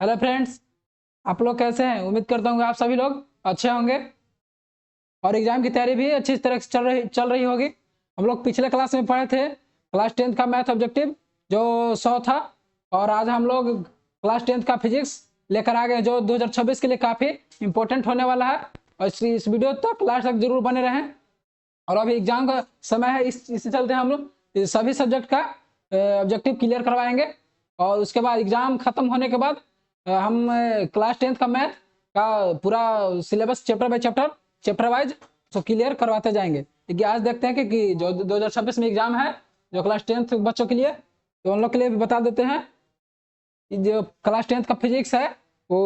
Hello friends, आप लोग कैसे हैं। उम्मीद करता हूँ आप सभी लोग अच्छे होंगे और एग्जाम की तैयारी भी अच्छी तरह से चल रही होगी। हम लोग पिछले क्लास में पढ़े थे क्लास 10th का मैथ ऑब्जेक्टिव जो 100 था, और आज हम लोग क्लास 10th का फिजिक्स लेकर आ गए जो 2026 के लिए काफ़ी इंपॉर्टेंट होने वाला है। और इस वीडियो तक लास्ट तक जरूर बने रहें। और अभी एग्जाम का समय है, इसी चलते हम लोग सभी सब्जेक्ट का ऑब्जेक्टिव क्लियर करवाएंगे। और उसके बाद एग्जाम खत्म होने के बाद हम क्लास 10th का मैथ का पूरा syllabus chapter by chapter wise तो क्लियर करवाते जाएंगे। क्योंकि आज देखते हैं कि जो 2026 में एग्जाम है जो क्लास 10th बच्चों के लिए, तो उन लोग के लिए भी बता देते हैं कि जो क्लास 10th का फिजिक्स है वो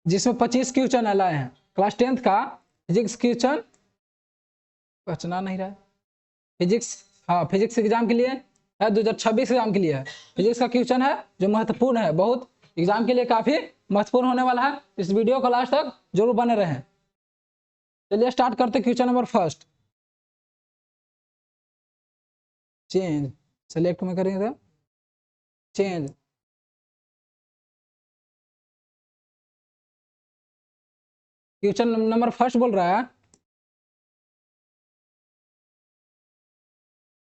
जिसमें 25 क्वेश्चन लाए हैं। क्लास 10th का फिजिक्स क्वेश्चन पहचाना नहीं रहा है। फिजिक्स, हाँ फिजिक्स एग्जाम के लिए है, 2026 एग्जाम के लिए है। फिजिक्स का क्वेश्चन है जो महत्वपूर्ण है, बहुत एग्जाम के लिए काफी महत्वपूर्ण होने वाला है। इस वीडियो को लास्ट तक जरूर बने रहें। चलिए स्टार्ट करते question number first. Change select में करेंगे तो चेंज। क्वेश्चन नंबर फर्स्ट बोल रहा है,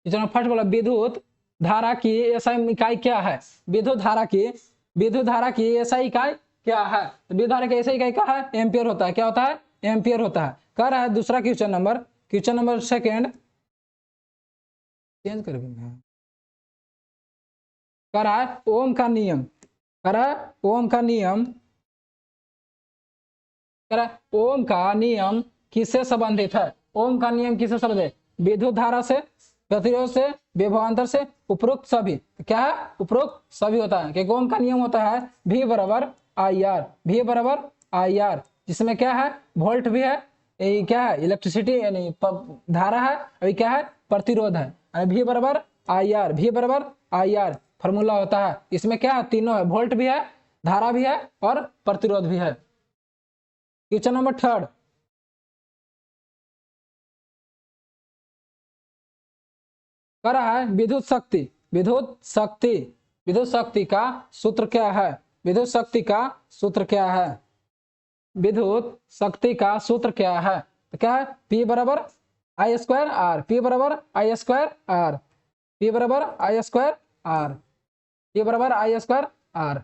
क्वेश्चन नंबर फर्स्ट बोला विद्युत धारा की एसआई इकाई क्या है। विद्युत धारा की एसआई इकाई क्या है। तो विद्युत धारा की एसआई इकाई क्या है, एम्पियर होता है। क्या होता है, एम्पियर होता है। कह रहा है दूसरा क्वेश्चन नंबर सेकेंड चेंज कर कह रहा है ओम का नियम। कह रहा है ओम का नियम, कह रहा है ओम का नियम किससे संबंधित है। ओम का नियम किससे संबंधित है, विद्युत धारा से, प्रतिरोध से, विभवांतर से, उपरोक्त सभी। क्या है, उपरोक्त सभी होता है। क्योंकि ओम का नियम होता है V बराबर IR, V बराबर IR, जिसमें क्या है वोल्ट भी है, क्या है इलेक्ट्रिसिटी यानी धारा है, अभी क्या है प्रतिरोध है। V बराबर IR, V बराबर IR फॉर्मूला होता है। इसमें क्या है तीनों है, वोल्ट भी है, धारा भी है और प्रतिरोध भी है। क्वेश्चन नंबर थर्ड, कह रहा है विद्युत शक्ति का सूत्र क्या है। विद्युत शक्ति का सूत्र क्या है, विद्युत शक्ति का सूत्र क्या है। तो क्या है P बराबर I स्क्वायर R, P बराबर I स्क्वायर R, P बराबर I स्क्वायर R, P बराबर I square R।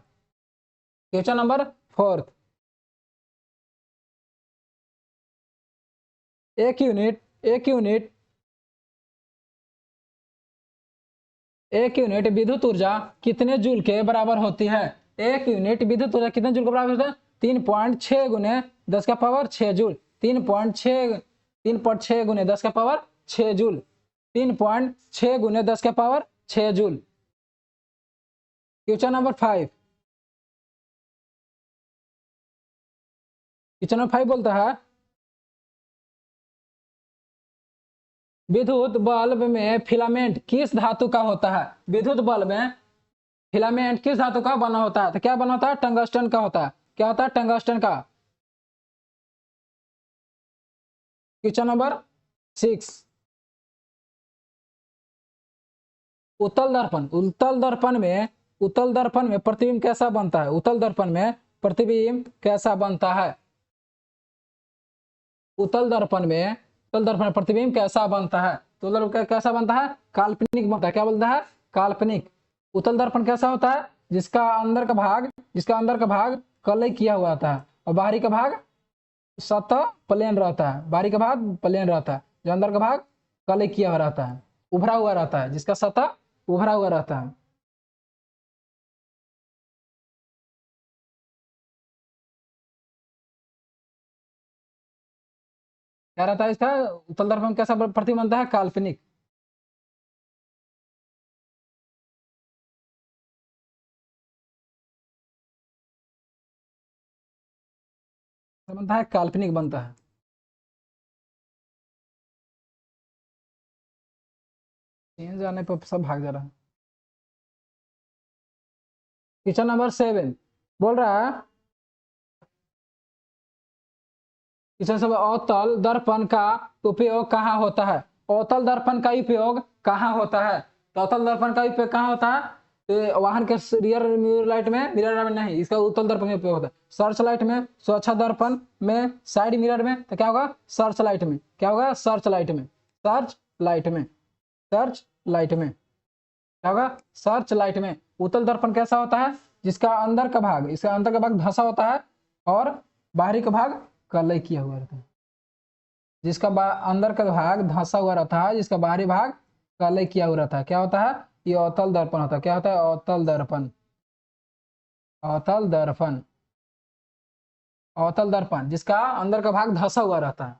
Question number fourth, एक यूनिट विद्युत ऊर्जा कितने जूल के बराबर होती है। एक यूनिट विद्युत ऊर्जा कितने जूल के बराबर होता है, 3.6 गुने 10 का पावर 6 जूल। 3.6 गुने 10 का पावर 6 जूल, 3.6 गुने 10 का power 6 joule. Question number 5, question number 5 बोलता है विद्युत बल्ब में फिलामेंट किस धातु का होता है। विद्युत बल्ब में फिलामेंट किस धातु का बना होता है। तो क्या बना होता है, टंगस्टन का होता है। क्या होता है, टंगस्टन का। क्वेश्चन नंबर 6, उत्तल दर्पण में प्रतिबिंब कैसा बनता है। उत्तल दर्पण में प्रतिबिंब कैसा बनता है। उत्तल दर्पण में प्रतिबिंब कैसा बनता है। तो कैसा बनता है, काल्पनिक बनता है। क्या बोलता है, काल्पनिक। उत्तल दर्पण कैसा होता है, जिसका अंदर का भाग कलई किया हुआ होता है और बाहरी का भाग सतह प्लेन रहता है। बाहरी का भाग प्लेन रहता है, जो अंदर का भाग कलई किया हुआ रहता है, उभरा हुआ रहता है, जिसका सतह उभरा हुआ रहता है। क्या रहता है इसका, उत्तल दर्पण कैसा प्रतिबिंब बनता है, काल्पनिक। बनता है काल्पनिक बनता है। चेंज आने पर सब भाग जा रहा है। क्वेश्चन नंबर 7 बोल रहा है अवतल दर्पण का उपयोग कहाँ होता है। अवतल दर्पण का उपयोग कहाँ होता है। तो अवतल दर्पण का उपयोग कहाँ होता है, तो वाहन के रियर मिरर लाइट में, मिरर में नहीं, इसका उत्तल दर्पण में उपयोग होता है। सर्च लाइट में, सुरक्षा दर्पण में, साइड मिरर में, तो क्या होगा सर्च लाइट में। क्या होगा सर्च लाइट में, सर्च लाइट में, सर्च लाइट में क्या होगा सर्च लाइट में। उत्तल दर्पण कैसा होता है, जिसका अंदर का भाग, इसका अंदर का भाग धंसा होता है और बाहरी का भाग कलई किया हुआ रहता है। जिसका अंदर का भाग धंसा हुआ रहता है, जिसका बाहरी भाग कलई किया हुआ रहता है, क्या होता है, ये अवतल दर्पण होता है। क्या होता है अवतल दर्पण, अवतल दर्पण, अवतल दर्पण जिसका अंदर का भाग धंसा हुआ रहता है।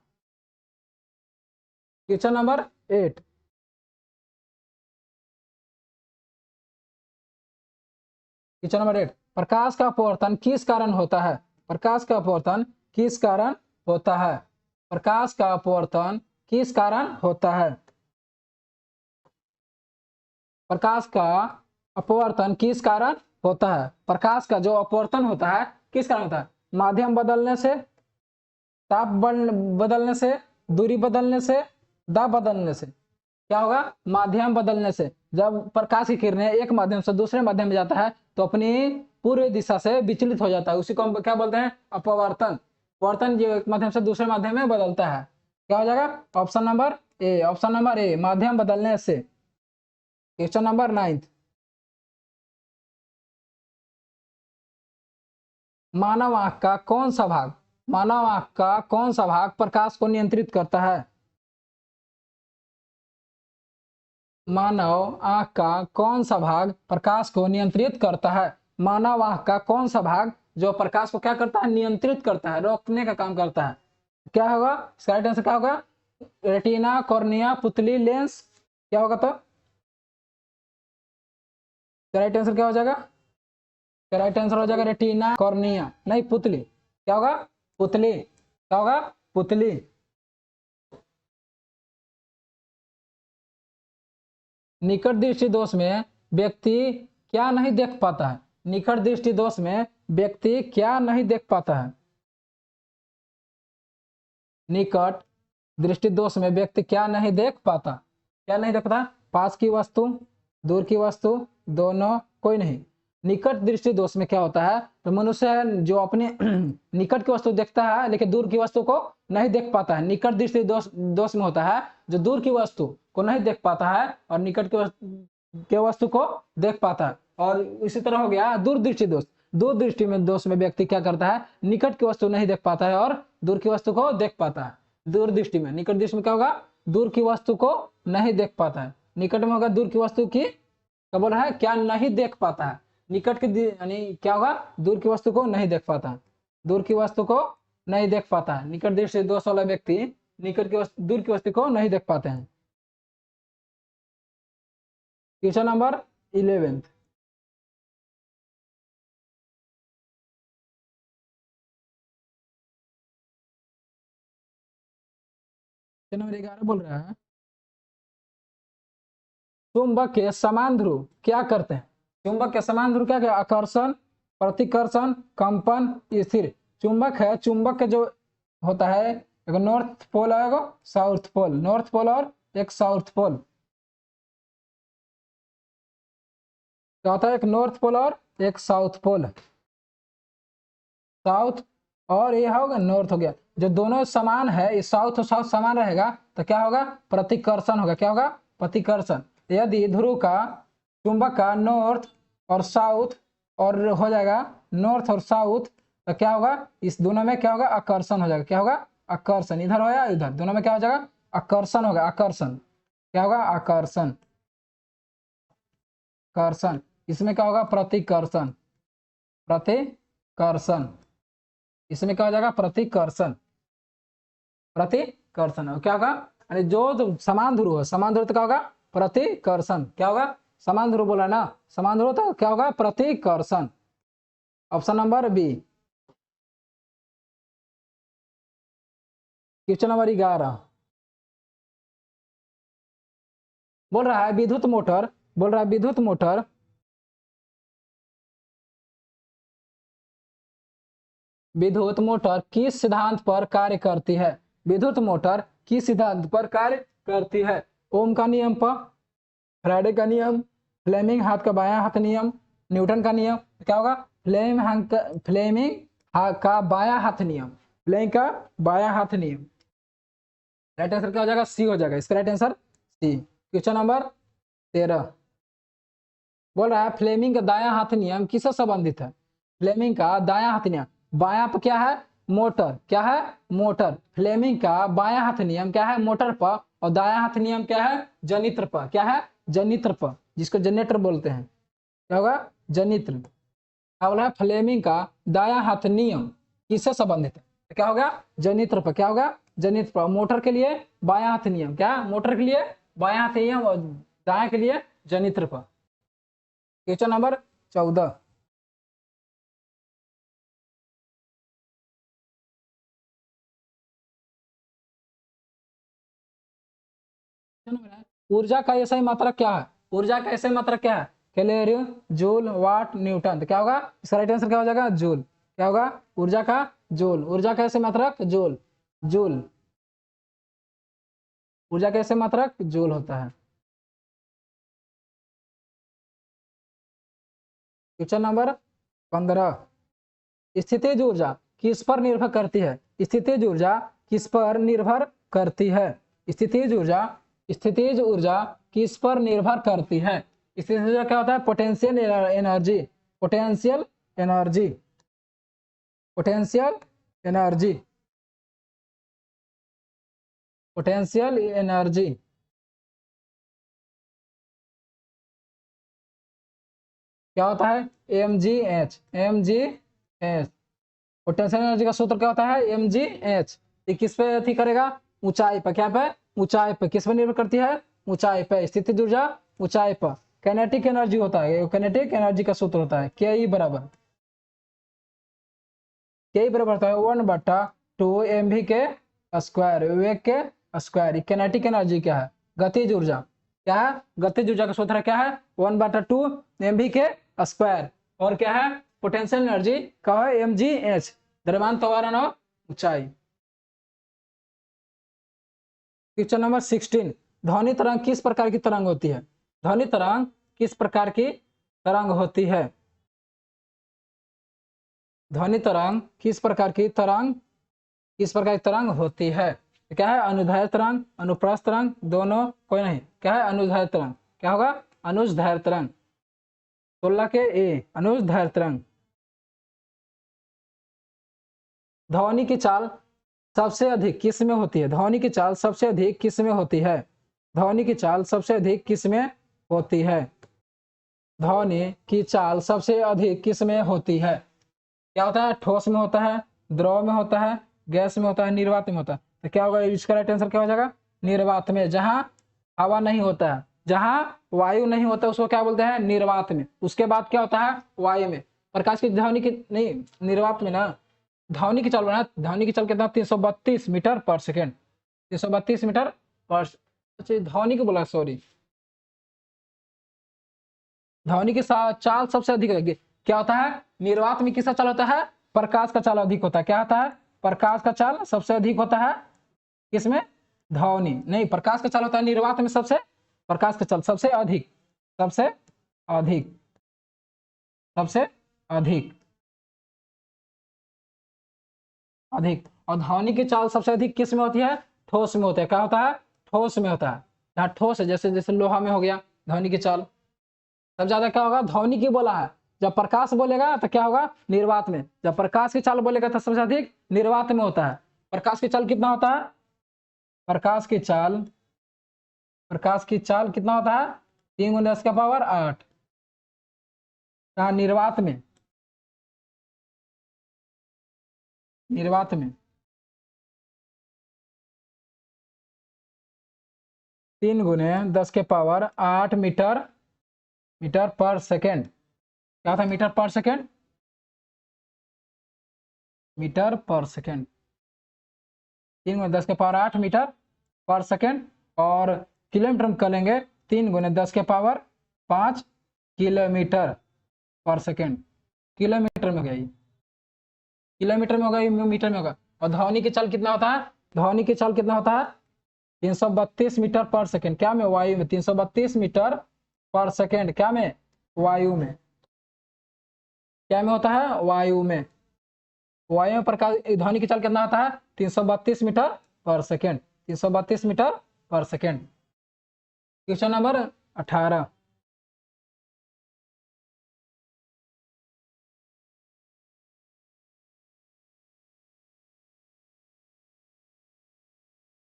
क्वेश्चन नंबर 8, क्वेश्चन नंबर 8, प्रकाश का अपवर्तन किस कारण होता है। प्रकाश का अपवर्तन किस कारण होता है। प्रकाश का अपवर्तन किस कारण होता है। प्रकाश का अपवर्तन किस कारण होता है। प्रकाश का जो अपवर्तन होता है किस कारण होता है, माध्यम बदलने से, ताप बदलने से, दूरी बदलने से, दाब बदलने से। क्या होगा माध्यम बदलने से। जब प्रकाश की किरणें एक माध्यम से दूसरे माध्यम में जाता है तो अपनी पूर्व दिशा से विचलित हो जाता है, उसी को हम क्या बोलते हैं अपवर्तन। वर्तन जो एक माध्यम से दूसरे माध्यम में बदलता है। क्या हो जाएगा option number A, option number A माध्यम बदलने से। क्वेश्चन नंबर 9, मानव आंख का कौन सा भाग, मानव आंख का कौन सा भाग प्रकाश को नियंत्रित करता है। मानव आंख का कौन सा भाग प्रकाश को नियंत्रित करता है। मानव आंख का कौन सा भाग जो प्रकाश को क्या करता है नियंत्रित करता है, रोकने का काम करता है। क्या होगा इसका राइट आंसर क्या होगा, रेटिना, कॉर्निया, पुतली, लेंस। क्या होगा तो राइट आंसर क्या हो जाएगा, राइट आंसर हो जाएगा रेटिना, कॉर्निया नहीं पुतली। क्या होगा पुतली, क्या होगा पुतली। निकट दृष्टि दोष में व्यक्ति क्या नहीं देख पाता है। निकट दृष्टि दोष में व्यक्ति क्या नहीं देख पाता है। निकट दृष्टि दोष में व्यक्ति क्या नहीं देख पाता, क्या नहीं देख पाता, पास की वस्तु, दूर की वस्तु, दोनों, कोई नहीं। निकट दृष्टि दोष में क्या होता है, तो मनुष्य जो अपने निकट की वस्तु देखता है लेकिन दूर की वस्तु को नहीं देख पाता है। निकट दृष्टि दोष में होता है जो दूर की वस्तु को नहीं देख पाता है और निकट के वस्तु को देख पाता है। और इसी तरह हो गया दूर दृष्टि दोष। दूर दृष्टि में दोष में व्यक्ति क्या करता है, निकट की वस्तु नहीं देख पाता है और दूर की वस्तु को देख पाता है। दूर दृष्टि में, निकट दृष्टि में क्या होगा, दूर की वस्तु को नहीं देख पाता है। निकट में होगा दूर की वस्तु की क्या बोल रहा है, क्या नहीं देख पाता है। निकट की यानी क्या होगा, दूर की वस्तु को नहीं देख पाता, दूर की वस्तु को नहीं देख पाता है। निकट दृष्टि दोष वाला व्यक्ति निकट की वस्तु, दूर की वस्तु को नहीं देख पाते हैं। क्वेश्चन नंबर 11, नंबर 11 बोल रहा है, चुंबक के समान ध्रुव क्या करते हैं। चुंबक के समान ध्रुव क्या, आकर्षण, प्रतिकर्षण, कंपन, स्थिर। चुंबक है, चुंबक के जो होता है एक नॉर्थ पोल है, एक साउथ पोल, नॉर्थ पोल और एक साउथ पोल। क्या होता है, एक नॉर्थ पोल और एक साउथ पोल, साउथ और ये होगा नॉर्थ हो गया। जो दोनों समान है, ये साउथ और साउथ समान रहेगा तो क्या होगा प्रतिकर्षण होगा। क्या होगा प्रतिकर्षण। यदि ध्रुव का, चुंबक का नॉर्थ और साउथ और हो जाएगा नॉर्थ और साउथ, तो क्या होगा इस दोनों में क्या होगा आकर्षण हो जाएगा। क्या होगा आकर्षण, इधर हो या इधर, दोनों में क्या हो जाएगा आकर्षण होगा। आकर्षण क्या होगा आकर्षण, कर्षण। इसमें क्या होगा प्रतिकर्षण, प्रतिकर्षण। इसमें क्या हो जाएगा प्रतिकर्षण, प्रतिकर्षण। क्या होगा अरे जो समान ध्रुव है, समान ध्रुव तो क्या होगा प्रतिकर्षण। क्या होगा समान ध्रुव बोला ना, समान ध्रुव तो क्या होगा प्रतिकर्षण। Option number B. Question number 11 बोल रहा है विद्युत मोटर, बोल रहा है विद्युत मोटर विद्युत मोटर किस सिद्धांत पर कार्य करती है। विद्युत मोटर किस सिद्धांत पर कार्य करती है। ओम का नियम पर, फैराडे का नियम, फ्लेमिंग हाथ का बायां हाथ नियम, न्यूटन का नियम, क्या होगा फ्लेमिंग का बायां हाथ नियम, फ्लेमिंग का बायां हाथ नियम। राइट आंसर क्या हो जाएगा? सी हो जाएगा, इसका right answer C. Question number 13 बोल रहा है फ्लेमिंग का दायां हाथ नियम किससे संबंधित है? फ्लेमिंग का दायां हाथ नियम, बायां पर क्या है? मोटर, क्या है? मोटर। फ्लेमिंग का बायां हाथ नियम क्या है? मोटर पर, और दायां हाथ नियम क्या है? जनित्र पर, क्या है? जनित्र पर, जिसको जनरेटर बोलते हैं। क्या होगा? जनित्र। क्या बोला है? फ्लेमिंग का दायां हाथ नियम किससे संबंधित है? तो क्या होगा? जनित्र पर। क्या होगा? जनित्र पर। मोटर के लिए बायां हाथ नियम, क्या? मोटर के लिए बायां हाथ नियम, और दायां के लिए जनित्र पर। क्वेश्चन नंबर 14 ऊर्जा का ऐसा ही मात्रक क्या है? ऊर्जा का ऐसा ही मात्रक क्या है? कैलोरी, जूल, वाट, न्यूटन। तो क्या होगा? इसका राइट आंसर क्या हो जाएगा? जूल। क्या होगा? ऊर्जा का जूल। ऊर्जा का ऐसे मात्रक जूल, जूल। ऊर्जा का ऐसे मात्रक जूल होता है। क्वेश्चन नंबर 15 स्थितिज ऊर्जा किस पर निर्भर करती है? स्थितिज ऊर्जा किस पर निर्भर करती है? स्थितिज ऊर्जा, स्थितिज ऊर्जा किस पर निर्भर करती है? स्थितिज ऊर्जा क्या होता है? Potential energy, potential energy, potential energy, potential energy. क्या होता है? M G H, M G H. Potential energy का सूत्र क्या होता है? M G H. ये किस पे अथी करेगा? ऊंचाई पर। क्या पे? ऊंचाई पे। किस पर निर्भर करती है? ऊंचाई पे। स्थितिज ऊर्जा ऊंचाई पर। कैनेटिक एनर्जी होता है, कैनेटिक एनर्जी का सूत्र होता है के ई बराबर, के ई बराबर होता है 1/2 एम वी के स्क्वायर, वेग के स्क्वायर। कैनेटिक एनर्जी क्या है? गतिज ऊर्जा। क्या है? गतिज ऊर्जा का सूत्र क्या है? 1/2 एम वी के स्क्वायर। और क्या है? पोटेंशियल एनर्जी का है एम जी एच, द्रव्यमान त्वरण और ऊंचाई। क्वेश्चन नंबर 16 ध्वनि तरंग किस प्रकार की तरंग होती है? ध्वनि तरंग किस प्रकार की तरंग होती है? ध्वनि तरंग किस प्रकार की तरंग, किस प्रकार की तरंग होती है? क्या है? अनुदैर्ध्य तरंग, अनुप्रस्थ तरंग, दोनों, कोई नहीं। क्या है? अनुदैर्ध्य तरंग। क्या होगा? अनुदैर्ध्य तरंग। 16 के ए, अनुदैर्ध्य तरंग। ध्वनि की चाल सबसे अधिक किस में होती है? ध्वनि की चाल सबसे अधिक किस में होती है? ध्वनि की चाल सबसे अधिक किस में होती है? ध्वनि की चाल सबसे अधिक किस में होती है? क्या होता है? ठोस में होता है, द्रव में होता है, गैस में होता है, निर्वात में होता है। तो क्या होगा? इसका राइट आंसर क्या हो जाएगा? निर्वात में। जहां हवा नहीं होता है, जहां वायु नहीं होता उसको क्या बोलते हैं? निर्वात में। उसके बाद क्या होता है? वायु में। प्रकाश की ध्वनि की नहीं, निर्वात में ना। ध्वनि की चाल बना, ध्वनि की चाल कितना? 332 मीटर पर सेकेंड, 332 मीटर पर। अच्छा, ध्वनि को बोला, सॉरी। ध्वनि की चाल सबसे अधिक रहेगी। क्या होता है? निर्वात में किसका चाल होता है? प्रकाश का चाल अधिक होता है। क्या होता है? प्रकाश का चाल सबसे अधिक होता है। किसमें? ध्वनि नहीं, प्रकाश का चाल होता है निर्वात में सबसे, प्रकाश का चाल सबसे अधिक, सबसे अधिक, सबसे अधिक, अधिक। और ध्वनि की चाल सबसे अधिक किस में होती है? ठोस में होता है। क्या होता है? ठोस में होता है। जहाँ ठोस है, जैसे जैसे लोहा में हो गया ध्वनि की चाल। तब ज्यादा क्या होगा? ध्वनि की बोला है। जब प्रकाश बोलेगा तो क्या होगा? निर्वात में। जब प्रकाश की चाल बोलेगा तो सबसे अधिक निर्वात में होता है। प्रकाश की चाल कितना होता है? प्रकाश की चाल, प्रकाश की चाल कितना होता है? 3 × 10⁸ कहा? निर्वात में, निर्वात में 3 × 10⁸ मीटर, मीटर पर सेकेंड। क्या था? मीटर पर सेकेंड, मीटर पर सेकेंड। 3 × 10⁸ मीटर पर सेकेंड। और किलोमीटर में कर लेंगे 3 × 10⁵ किलोमीटर पर सेकेंड। किलोमीटर में हो गया ये, किलोमीटर में होगा, ये मीटर में होगा। और ध्वनि की चाल कितना होता है? ध्वनि की चाल कितना होता है? 332 मीटर पर सेकेंड। क्या में? वायु में 332 मीटर पर सेकेंड, क्या में? वायु में। क्या में होता है? वायु में। वायु में प्रकाश ध्वनि की चाल कितना होता है? 332 मीटर पर सेकेंड। 332 मीटर पर सेकेंड। Question number 18।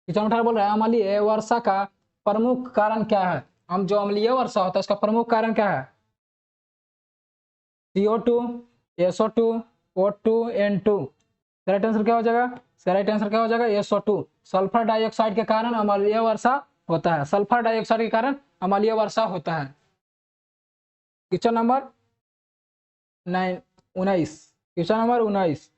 क्वेश्चन 18 बोल रहा है अम्लीय वर्षा का प्रमुख कारण क्या है? हम जो अम्लीय वर्षा होता है उसका प्रमुख कारण क्या है? CO2, SO2, O2, N2। Right answer क्या हो जाएगा? राइट आंसर क्या हो जाएगा? SO2। सल्फर डाइऑक्साइड के कारण अम्लीय वर्षा होता है। सल्फर डाइऑक्साइड के कारण अम्लीय वर्षा होता है। Question number 19। क्वेश्चन नंबर 19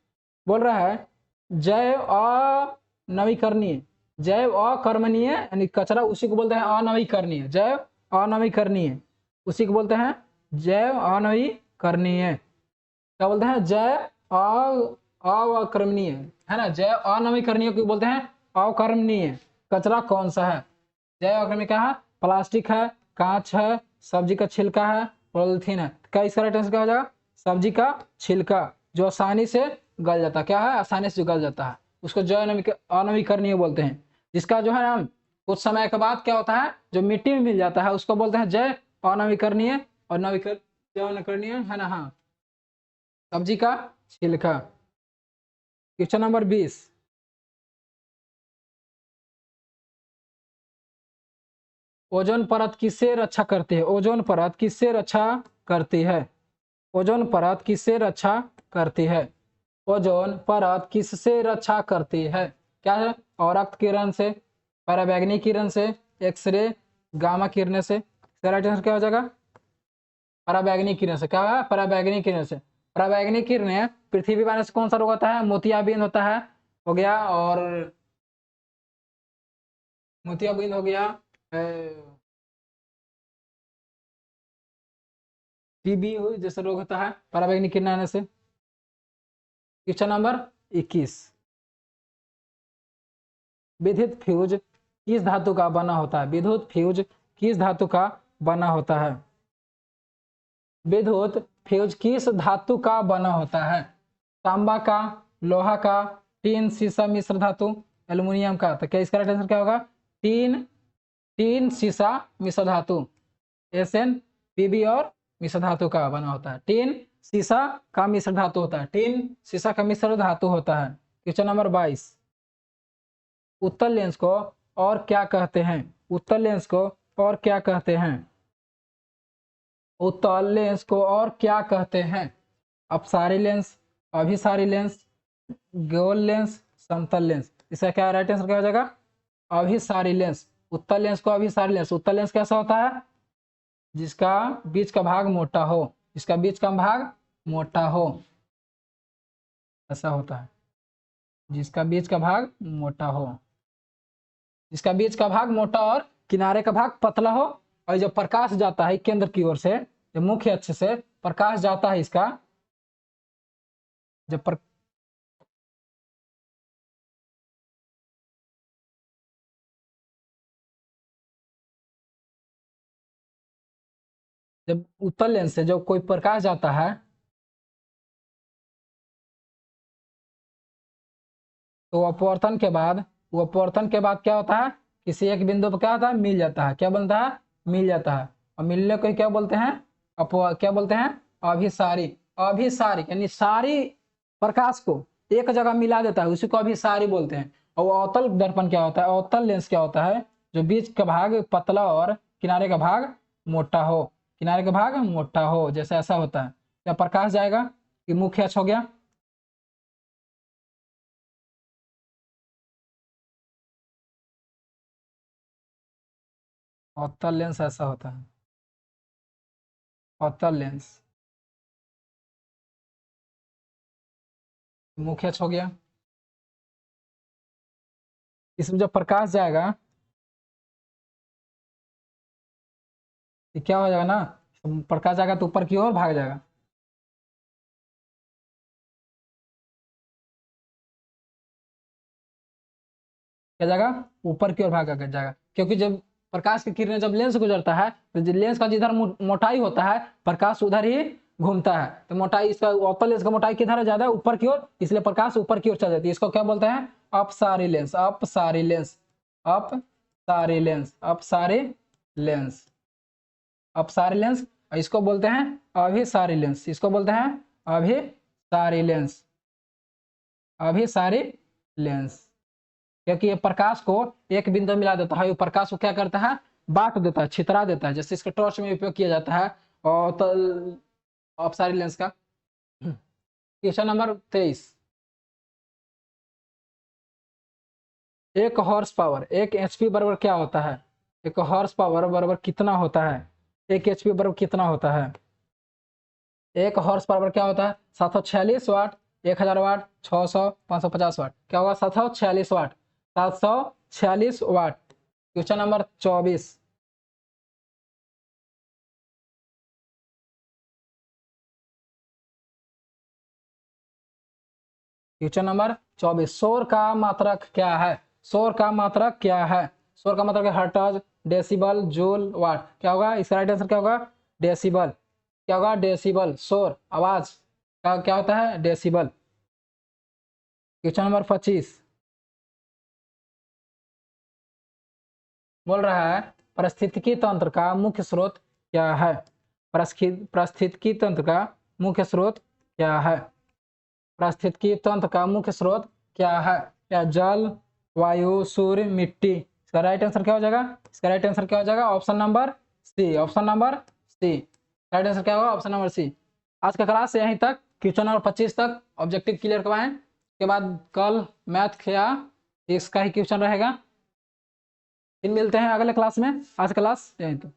बोल रहा है जैव अनवीकरणीय, जैव अकर्मणीय यानी कचरा, उसी को बोलते हैं अनवीकरणीय। जैव अनवीकरणीय उसी को बोलते हैं जैव अनवीकरणीय। क्या बोलते हैं? जैव अवकरणीय, है ना। जैव अनवीकरणीय को बोलते हैं अवकरणीय। कचरा कौन सा है? जैव अकर्मणीय क्या है? प्लास्टिक है, कांच है, सब्जी का छिलका है, पॉलिथीन है। क्या इसका राइट आंसर क्या हो जाएगा? सब्जी का छिलका, जो आसानी से गल जाता है। क्या है? आसानी से गल जाता है, उसको जैव अनवीकरणीय बोलते हैं। जिसका जो है ना कुछ समय के बाद क्या होता है, जो मिट्टी में मिल जाता है उसको बोलते हैं जैव अनवीकरणीय। और जैव अनवीकरणीय है ना, हाँ, सब्जी का छिलका। Question number 20। ओजोन परत किससे रक्षा करती है? ओजोन परत किससे रक्षा करती है? ओजोन परत किससे रक्षा करती है? ओजोन परत किससे रक्षा करती है? क्या है? औरक्त किरण से, पराबैंगनी किरण से, एक्सरे, गामा किरण से। राइट आंसर क्या हो जाएगा? पराबैंगनी किरण से। क्या है? पराबैंगनी किरण से। पराबैंगनी किरण पृथ्वी पर से कौन सा रोग होता है? मोतियाबिंद होता है, हो गया। और मोतियाबिंद हो गया, टीबी जैसा रोग होता है पराबैंगनी किरण आने से। Question number 21। विद्युत फ्यूज किस धातु का बना होता है? विद्युत फ्यूज किस धातु का बना होता है? विद्युत फ्यूज किस धातु का बना होता है? तांबा का, लोहा का, टीन, सीसा, मिश्र धातु, एल्युमिनियम का। तो क्या इसका राइट आंसर क्या होगा? टीन, टीन, सीसा, मिश्र धातु। SN, PB और मिश्र धातु का बना होता है। टीन सीसा का मिश्र धातु होता है। टीन सीसा का मिश्र धातु होता है। Question number 22। उत्तल लेंस को और क्या कहते हैं? उत्तल लेंस को और क्या कहते हैं? उत्तल लेंस को और क्या कहते हैं? अपसारी लेंस, अभिसारी लेंस, गोल लेंस, समतल लेंस। इसका क्या राइट आंसर क्या हो जाएगा? अभिसारी लेंस। उत्तल लेंस को अभिसारी लेंस। उत्तल लेंस कैसा होता है? जिसका बीच का भाग मोटा हो, जिसका बीच का भाग मोटा हो, ऐसा होता है। जिसका बीच का भाग मोटा हो, जिसका बीच का भाग मोटा और किनारे का भाग पतला हो। और जब प्रकाश जाता है केंद्र की ओर से, जब मुख्य अक्ष से प्रकाश जाता है इसका, जब जब उत्तल लेंस से जब कोई प्रकाश जाता है तो अपवर्तन के बाद, वो अपवर्तन के बाद क्या होता है? किसी एक बिंदु पर क्या होता है? मिल जाता है। क्या बनता है? मिल जाता है। और मिलने को क्या बोलते हैं? क्या बोलते हैं? अभिसारी। अभिसारी यानी सारी प्रकाश को एक जगह मिला देता है, उसी को अभिसारी बोलते हैं। और अवतल दर्पण क्या होता है? अवतल लेंस क्या होता है? जो बीच का भाग पतला और किनारे का भाग मोटा हो, किनारे का भाग मोटा हो, जैसे ऐसा होता है। क्या प्रकाश जाएगा कि मुख्य अक्ष हो गया? अवतल लेंस ऐसा होता है। अवतल लेंस मुख्य अक्ष हो गया। इसमें जब प्रकाश जाएगा तो क्या हो जाएगा ना, प्रकाश जाएगा तो ऊपर की ओर भाग जाएगा। क्या जाएगा? ऊपर की ओर भाग जाएगा, क्योंकि जब प्रकाश की किरणें जब लेंस गुजरता है तो लेंस का जिधर मोटाई होता है प्रकाश उधर ही घूमता है। तो मोटाई इसका अवतल लेंस का मोटाई किधर है, ज्यादा ऊपर की ओर, इसलिए प्रकाश ऊपर की ओर चल जाती है। इसको क्या बोलते हैं, अपसारी लेंस, अपसारी लेंस, अपसारी लेंस, अपसारी लेंस, अपसारी लेंस। इसको बोलते हैं अभिसारी लेंस, इसको बोलते हैं अभिसारी लेंस, अभिसारी लेंस। क्योंकि ये प्रकाश को एक बिंदु मिला देता है, ये प्रकाश को क्या करता है, बांट देता है, छितरा देता है, जैसे इसके टॉर्च में उपयोग किया जाता है। और तो अपसारी लेंस का क्वेश्चन नंबर 23, एक हॉर्स पावर, एक एचपी बराबर क्या होता है, एक हॉर्स पावर बराबर कितना होता है, एक एचपी बराबर कितना होता है, एक हॉर्स पावर क्या होता है, 746 वाट, 1000 वाट, 600, 550 वाट, क्या होगा 746 वाट, 746 वाट। क्वेश्चन नंबर 24, क्वेश्चन नंबर 24, शोर का मात्रक क्या है, शोर का मात्रक क्या है, शोर का मात्रक है हर्ट्ज, डेसिबल, जूल, वाट। क्या होगा इसका राइट आंसर, क्या होगा डेसिबल, क्या होगा डेसिबल, शोर आवाज का क्या होता है डेसिबल। क्वेश्चन नंबर 25 बोल रहा है पारिस्थितिकी तंत्र का मुख्य स्रोत क्या है, पारिस्थितिकी तंत्र का मुख्य स्रोत क्या है, पारिस्थितिकी तंत्र का मुख्य स्रोत क्या है, क्या जल, वायु, सूर्य, मिट्टी। इसका राइट आंसर क्या हो जाएगा, इसका राइट आंसर क्या हो जाएगा option number C, option number C, right answer क्या होगा ऑप्शन नंबर सी। आज का क्लास यहीं तक, क्वेश्चन नंबर 25 तक ऑब्जेक्टिव क्लियर करवाएं, उसके बाद कल मैथ या इसका ही क्वेश्चन रहेगा। फिर मिलते हैं अगले क्लास में, आज क्लास यहीं तक।